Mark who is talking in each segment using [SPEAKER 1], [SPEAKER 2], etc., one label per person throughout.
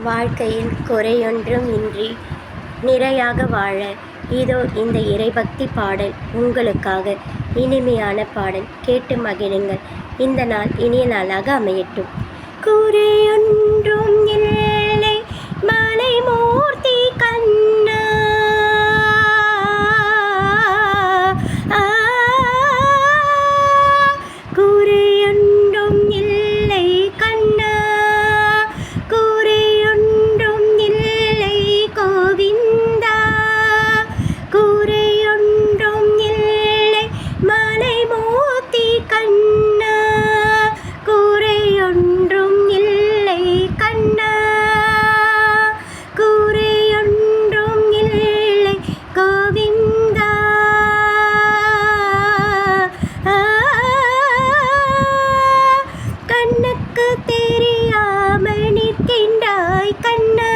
[SPEAKER 1] வாழ்க்கையில் குறையொன்றும் இன்றி நிறையாக வாழ இதோ இந்த இறைபக்தி பாடல் உங்களுக்காக. இனிமையான பாடல் கேட்டு மகிழுங்கள். இந்த நாள் இனிய நாளாக அமையட்டும். குறையொன்றும் இல்லை மலைமூர்த்தி கண்ணா, குறையொன்றும் இல்லை கண்ணா, குறையொன்றும் இல்லை கோவிந்தா, குறையொன்றும் இல்லை மலைமூர்த்தி கண்ணா, குறையொன்றும் இல்லை கண்ணா, குறையொன்றும் இல்லை கோவிந்தா. கண்ணுக்கு தெரியாமல் நிற்கின்றாய் கண்ணா,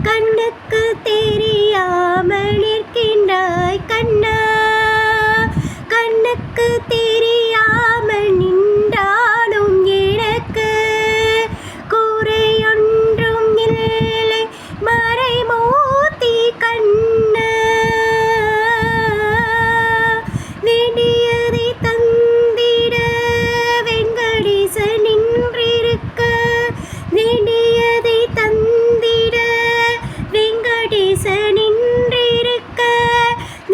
[SPEAKER 1] கண்ணுக்கு தெரியாமல் நிற்கின்றாய் கண்ணா, கண்ணுக்கு தெரியாமல் நின்றாலும் எனக்கு குறையொன்றும் இல்லை மறைமூர்த்தி கண்ணா. வேண்டியதை தந்திட வெங்கடேசன் நின்றிருக்க, வேண்டியதை தந்திட வெங்கடேசன் நின்றிருக்க,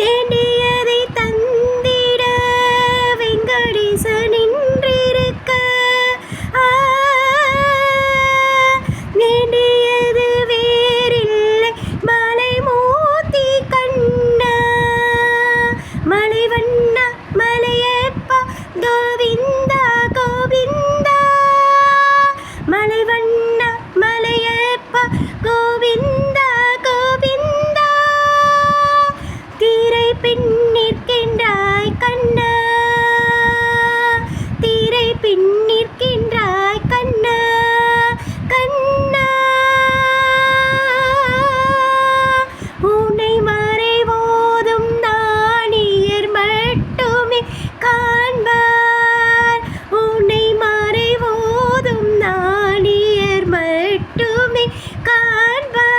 [SPEAKER 1] வேண்டியதை தந்திட வெங்கடேசன் நின்றிருக்க, வேண்டியது வேறில்லை மலைமூர்த்தி கண்ணா, மலைவண்ணா மலையப்பா கோவிந்தா கோவிந்தா, மலைவண்ணா மலையப்பா கோவிந்தா கோவிந்தா. திரை பின் நிற்கின்றாய் கண்ணா, திரை பின் நிற்கின்றாய் கண்ணா, கண்ணா. உன்னை மறைவோதும் நாணியர் மட்டுமே காண்பார், உன்னை மறைவோதும் நாணியர் மட்டுமே காண்பார்.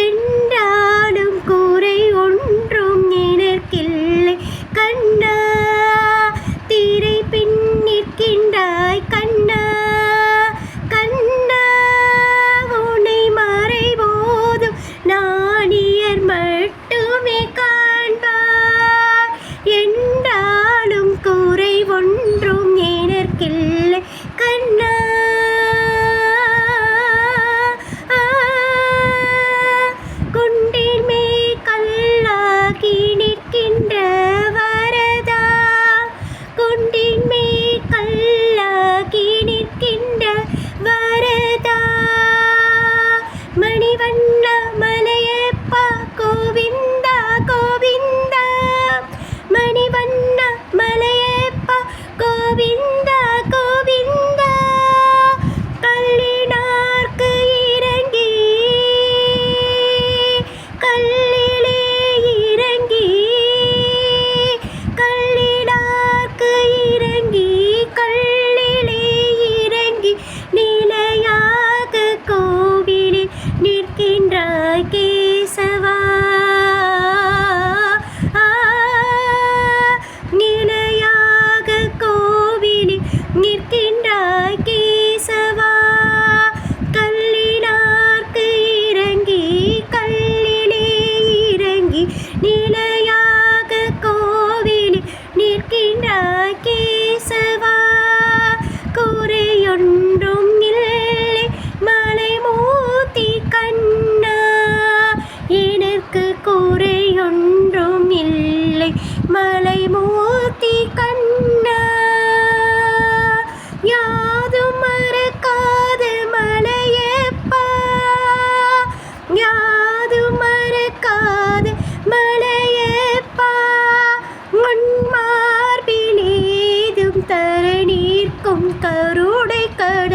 [SPEAKER 1] என்றாலும் குறை ஒன்றும் எனக்கில்லை கண்ணா, திரை பின் நிற்கின்றாய் கண்ணா, கண்ணா. உன்னை மறைவோதும் நாணியர் மட்டுமே காண்பார், என்றாலும் குறை ஒன்றும் எனக்கில்லை கண்ணா. குன்றின் மேல் கல்லாகி நிற்கின்ற வரதா, குன்றின் மேல் கல்லாகி நிற்கின்ற வரதா, மணிவண்ணா மலையப்பா கோவிந்தா கோவிந்தா, மணிவண்ணா மலையப்பா கோவிந்தா கோவிந்தா. கல்லினார்க்கு இறங்கி கல்லிலே இறங்கி, கல்லினார்க்கு இறங்கி கல்லிலே இறங்கி, நிலையாக கோவிலில் நிற்கின்றாய் கேசவா, நிலையாக கோவிலில் நிற்கின்றாய் கேசவா. கல்லினார்க்கு இறங்கி கல்லிலே இறங்கி, நிலையாக கோவிலில் நிற்கின்றாய் கேசவா. குறையொன்றும் இல்லை மலைமூர்த்தி கண்ணா, எனக்கு குறையொன்றும் இல்லை மலைமூர்த்தி கண்ணா. யாதும் மறக்காத மலையப்பா, யாதும் மறக்காத மலையப்பா, உன் மார்பில் ஏதும் தர நீர்க்கும் கருடை கடல்